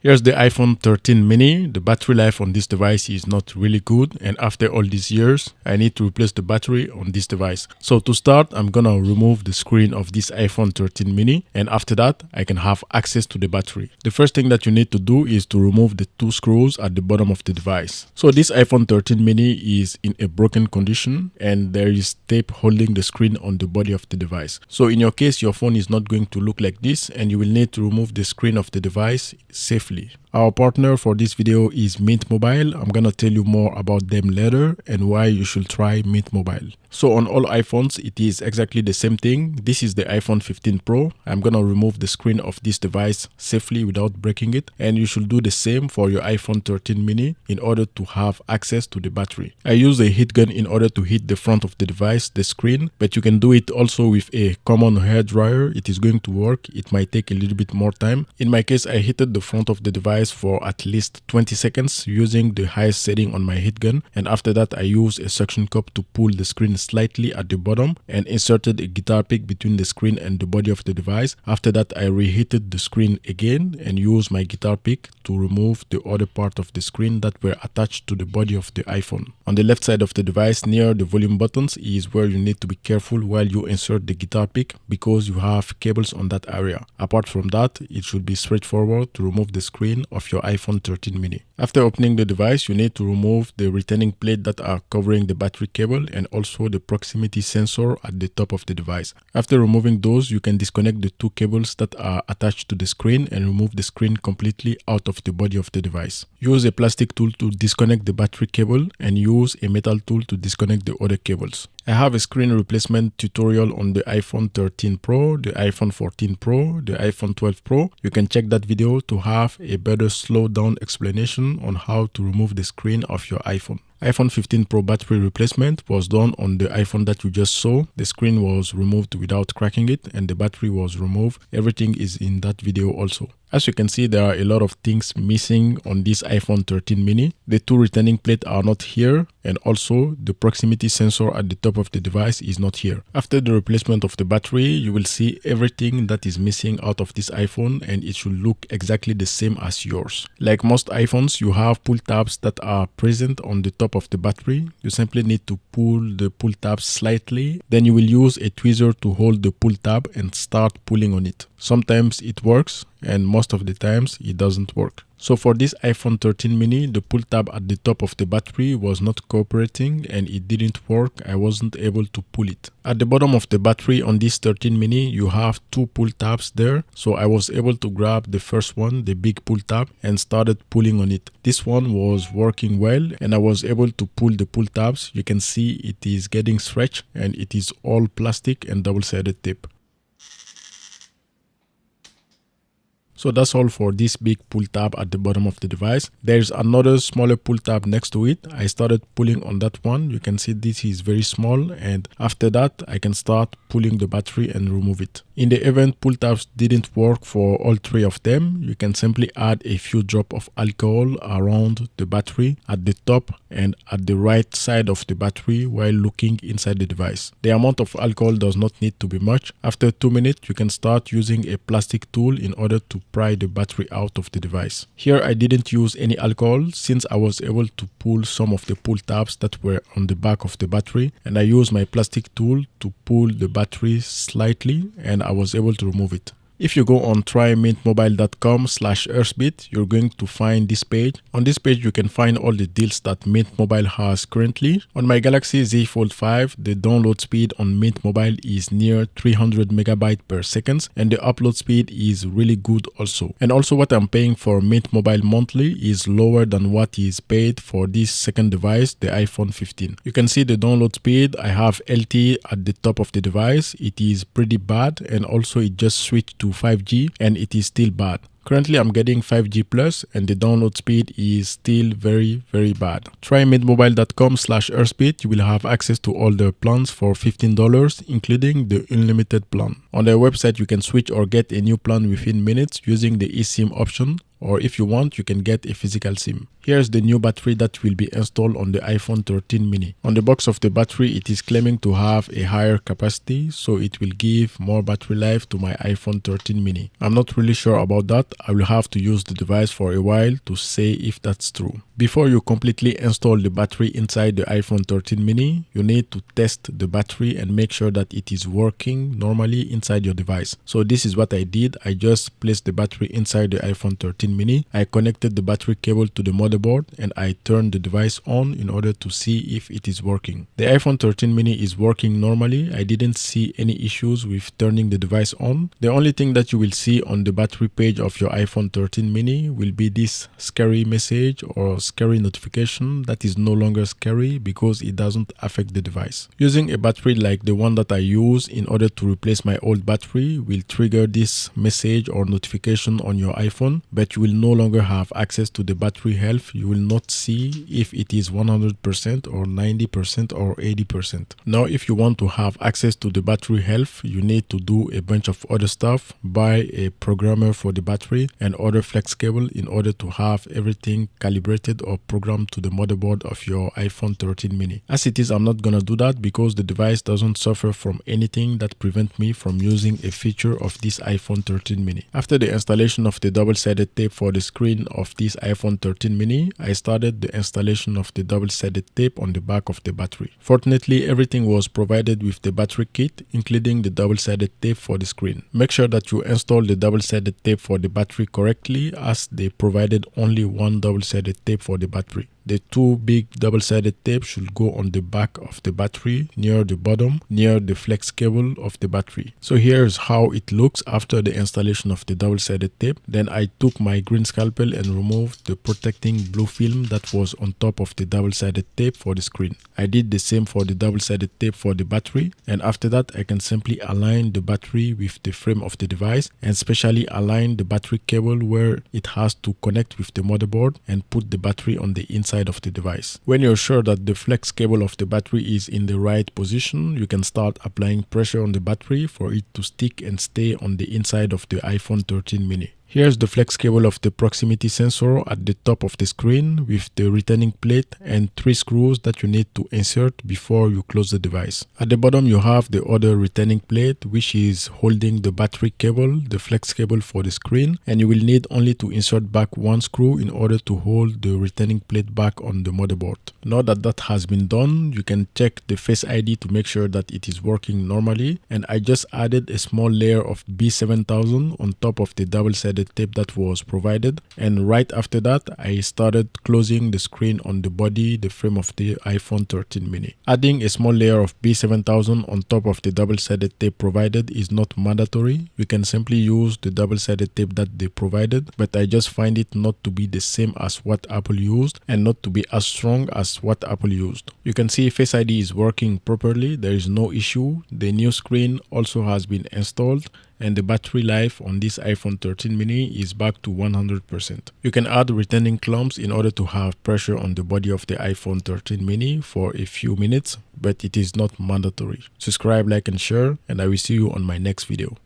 Here's the iPhone 13 mini. The battery life on this device is not really good, and after all these years I need to replace the battery on this device. So to start, I'm gonna remove the screen of this iPhone 13 mini, and after that I can have access to the battery. The first thing that you need to do is to remove the two screws at the bottom of the device. So this iPhone 13 mini is in a broken condition and there is tape holding the screen on the body of the device. So in your case, your phone is not going to look like this and you will need to remove the screen of the device safely. Our partner for this video is Mint Mobile. I'm gonna tell you more about them later and why you should try Mint Mobile. So on all iPhones, it is exactly the same thing. This is the iPhone 15 Pro. I'm gonna remove the screen of this device safely without breaking it. And you should do the same for your iPhone 13 mini in order to have access to the battery. I use a heat gun in order to hit the front of the device, the screen, but you can do it also with a common hairdryer. It is going to work. It might take a little bit more time. In my case, I hit the front of the device for at least 20 seconds using the highest setting on my heat gun, and after that I use a suction cup to pull the screen slightly at the bottom and inserted a guitar pick between the screen and the body of the device. After that I reheated the screen again and used my guitar pick to remove the other part of the screen that were attached to the body of the iPhone. On the left side of the device near the volume buttons is where you need to be careful while you insert the guitar pick because you have cables on that area. Apart from that, it should be straightforward to remove the screen of your iPhone 13 mini. After opening the device, you need to remove the retaining plate that are covering the battery cable and also the proximity sensor at the top of the device. After removing those, you can disconnect the two cables that are attached to the screen and remove the screen completely out of the body of the device. Use a plastic tool to disconnect the battery cable and use a metal tool to disconnect the other cables. I have a screen replacement tutorial on the iPhone 13 Pro, the iPhone 14 Pro, the iPhone 12 Pro. You can check that video to have a better slowed down explanation on how to remove the screen of your iPhone. iPhone 15 Pro battery replacement was done on the iPhone that you just saw. The screen was removed without cracking it and the battery was removed. Everything is in that video also. As you can see, there are a lot of things missing on this iPhone 13 mini. The two retaining plates are not here and also the proximity sensor at the top of the device is not here. After the replacement of the battery, you will see everything that is missing out of this iPhone and it should look exactly the same as yours. Like most iPhones, you have pull tabs that are present on the top of the battery. You simply need to pull the pull tab slightly. Then you will use a tweezer to hold the pull tab and start pulling on it. Sometimes it works and most of the times it doesn't work. So for this iPhone 13 mini, the pull tab at the top of the battery was not cooperating and it didn't work. I wasn't able to pull it. At the bottom of the battery on this 13 mini, you have two pull tabs there. So I was able to grab the first one, the big pull tab, and started pulling on it. This one was working well and I was able to pull the pull tabs. You can see it is getting stretched and it is all plastic and double-sided tape. So that's all for this big pull tab at the bottom of the device. There's another smaller pull tab next to it. I started pulling on that one. You can see this is very small and after that I can start pulling the battery and remove it. In the event pull tabs didn't work for all three of them, you can simply add a few drops of alcohol around the battery at the top and at the right side of the battery while looking inside the device. The amount of alcohol does not need to be much. After 2 minutes, you can start using a plastic tool in order to pry the battery out of the device. Here I didn't use any alcohol since I was able to pull some of the pull tabs that were on the back of the battery, and I used my plastic tool to pull the battery slightly and I was able to remove it. If you go on trymintmobile.com/earthbit, you're going to find this page. On this page, you can find all the deals that Mint Mobile has currently. On my Galaxy Z Fold 5, the download speed on Mint Mobile is near 300 megabytes per second, and the upload speed is really good also. And also what I'm paying for Mint Mobile monthly is lower than what is paid for this second device, the iPhone 15. You can see the download speed. I have LTE at the top of the device. It is pretty bad, and also it just switched to 5G and it is still bad. Currently, I'm getting 5G plus and the download speed is still very bad. Try mintmobile.com/earthbit. You will have access to all the plans for $15, including the unlimited plan. On their website, you can switch or get a new plan within minutes using the eSIM option. or if you want, you can get a physical SIM. Here's the new battery that will be installed on the iPhone 13 mini. On the box of the battery, it is claiming to have a higher capacity, so it will give more battery life to my iPhone 13 mini. I'm not really sure about that. I will have to use the device for a while to say if that's true. Before you completely install the battery inside the iPhone 13 mini, you need to test the battery and make sure that it is working normally inside your device. So this is what I did. I just placed the battery inside the iPhone 13 mini. I connected the battery cable to the motherboard and I turned the device on in order to see if it is working. The iPhone 13 mini is working normally. I didn't see any issues with turning the device on. The only thing that you will see on the battery page of your iPhone 13 mini will be this scary message or scary notification that is no longer scary because it doesn't affect the device. Using a battery like the one that I use in order to replace my old battery will trigger this message or notification on your iPhone, but you will no longer have access to the battery health. You will not see if it is 100% or 90% or 80%. Now, if you want to have access to the battery health, you need to do a bunch of other stuff, buy a programmer for the battery and order flex cable in order to have everything calibrated or programmed to the motherboard of your iPhone 13 mini. As it is, I'm not gonna do that because the device doesn't suffer from anything that prevent me from using a feature of this iPhone 13 mini. After the installation of the double-sided tape for the screen of this iPhone 13 mini, I started the installation of the double-sided tape on the back of the battery. Fortunately, everything was provided with the battery kit, including the double-sided tape for the screen. Make sure that you install the double-sided tape for the battery correctly, as they provided only one double-sided tape for the battery. The two big double-sided tape should go on the back of the battery near the bottom, near the flex cable of the battery. So here's how it looks after the installation of the double-sided tape. Then I took my green scalpel and removed the protecting blue film that was on top of the double-sided tape for the screen. I did the same for the double-sided tape for the battery, and after that I can simply align the battery with the frame of the device and especially align the battery cable where it has to connect with the motherboard and put the battery on the inside of the device. When you're sure that the flex cable of the battery is in the right position, you can start applying pressure on the battery for it to stick and stay on the inside of the iPhone 13 mini. Here's the flex cable of the proximity sensor at the top of the screen with the retaining plate and 3 screws that you need to insert before you close the device. At the bottom you have the other retaining plate, which is holding the battery cable, the flex cable for the screen, and you will need only to insert back 1 screw in order to hold the retaining plate back on the motherboard. Now that that has been done, you can check the Face ID to make sure that it is working normally, and I just added a small layer of B7000 on top of the double-sided tape that was provided, and right after that I started closing the screen on the body, the frame of the iPhone 13 mini. Adding a small layer of B7000 on top of the double-sided tape provided is not mandatory. You can simply use the double-sided tape that they provided, but I just find it not to be the same as what Apple used and not to be as strong as what Apple used. You can see Face ID is working properly. There is no issue. The new screen also has been installed, and the battery life on this iPhone 13 mini is back to 100%. You can add retaining clamps in order to have pressure on the body of the iPhone 13 mini for a few minutes, but it is not mandatory. Subscribe, like and share, and I will see you on my next video.